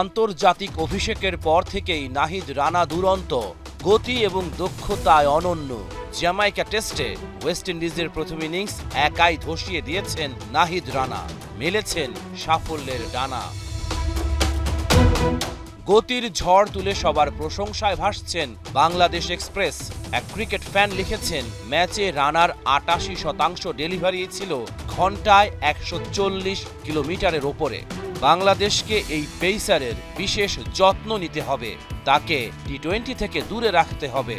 আন্তর্জাতিক অভিষেকের পর থেকেই নাহিদ রানা দুরন্ত, গতি এবং দক্ষতায় অনন্য। জ্যামাইকা টেস্টে ওয়েস্ট ইন্ডিজের প্রথম ইনিংস একাই ধসিয়ে দিয়েছেন নাহিদ রানা, মেলেছেন সাফল্যের ডানা। গতির ঝড় তুলে সবার প্রশংসায় ভাসছেন বাংলাদেশ এক্সপ্রেস। এক ক্রিকেট ফ্যান লিখেছেন, ম্যাচে রানার ৮৮% ডেলিভারি ছিল ঘন্টায় ১৪০ কিলোমিটারের ওপরে। বাংলাদেশকে এই পেসারের বিশেষ যত্ন নিতে হবে, তাকে টি-20 থেকে দূরে রাখতে হবে।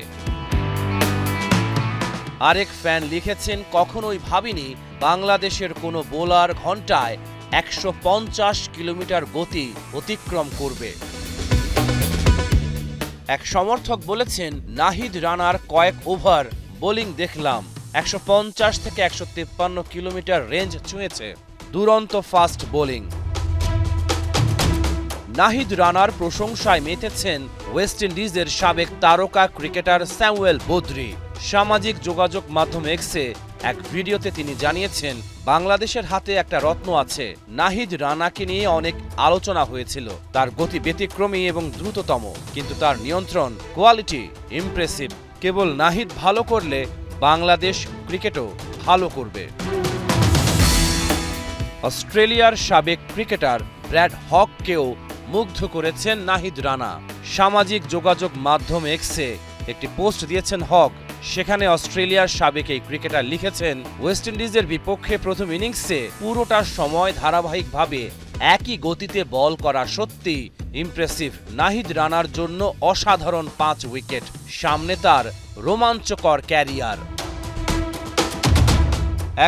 আরেক ফ্যান লিখেছেন, কখনোই ভাবিনি বাংলাদেশের কোনো বোলার ঘন্টায় ১৫০ কিলোমিটার গতি অতিক্রম করবে। এক সমর্থক বলেছেন, নাহিদ রানার কয়েক ওভার বোলিং দেখলাম, ১৫০ থেকে ১৫৩ কিলোমিটার রেঞ্জ ছুঁয়েছে। দুরন্ত ফাস্ট বোলিং। নাহিদ রানার প্রশংসায় মেতেছেন ওয়েস্ট ইন্ডিজের সাবেক তারকা ক্রিকেটার স্যামুয়েল বদ্রি। সামাজিক যোগাযোগ মাধ্যম এক্সে এক ভিডিওতে তিনি জানিয়েছেন, বাংলাদেশের হাতে একটা রত্ন আছে। নাহিদ রানাকে নিয়ে অনেক আলোচনা হয়েছিল, তার গতি ব্যতিক্রমী এবং দ্রুততম, কিন্তু তার নিয়ন্ত্রণ কোয়ালিটি ইমপ্রেসিভ। কেবল নাহিদ ভালো করলে বাংলাদেশ ক্রিকেটও ভালো করবে। অস্ট্রেলিয়ার সাবেক ক্রিকেটার ব্র্যাড হককেও মুগ্ধ করেছেন নাহিদ রানা। সামাজিক যোগাযোগ মাধ্যম এক্সে একটি পোস্ট দিয়েছেন হক। সেখানে অস্ট্রেলিয়ার সাবেক এই ক্রিকেটার লিখেছেন, ওয়েস্ট ইন্ডিজের বিপক্ষে প্রথম ইনিংসে পুরোটা সময় ধারাবাহিকভাবে একই গতিতে বল করা সত্যি ইমপ্রেসিভ। নাহিদ রানার জন্য অসাধারণ ৫ উইকেট, সামনে তার রোমাঞ্চকর ক্যারিয়ার।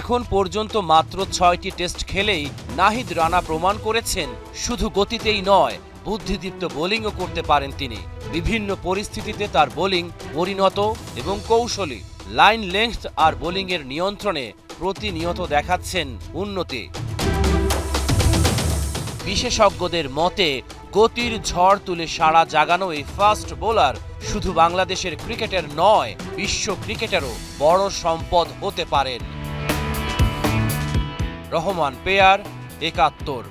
এখন পর্যন্ত মাত্র ৬টি টেস্ট খেলেই নাহিদ রানা প্রমাণ করেছেন, শুধু গতিতেই নয়, বুদ্ধিদীপ্ত বোলিংও করতে পারেন তিনি। বিভিন্ন পরিস্থিতিতে তার বোলিং পরিণত এবং কৌশলী। লাইন লেংথ আর বোলিংয়ের নিয়ন্ত্রণে প্রতিনিয়ত দেখাচ্ছেন উন্নতি। বিশেষজ্ঞদের মতে, গতির ঝড় তুলে সাড়া জাগানো এই ফাস্ট বোলার শুধু বাংলাদেশের ক্রিকেটের নয়, বিশ্ব ক্রিকেটেরও বড় সম্পদ হতে পারেন। রহমান পেয়ার, ৭১।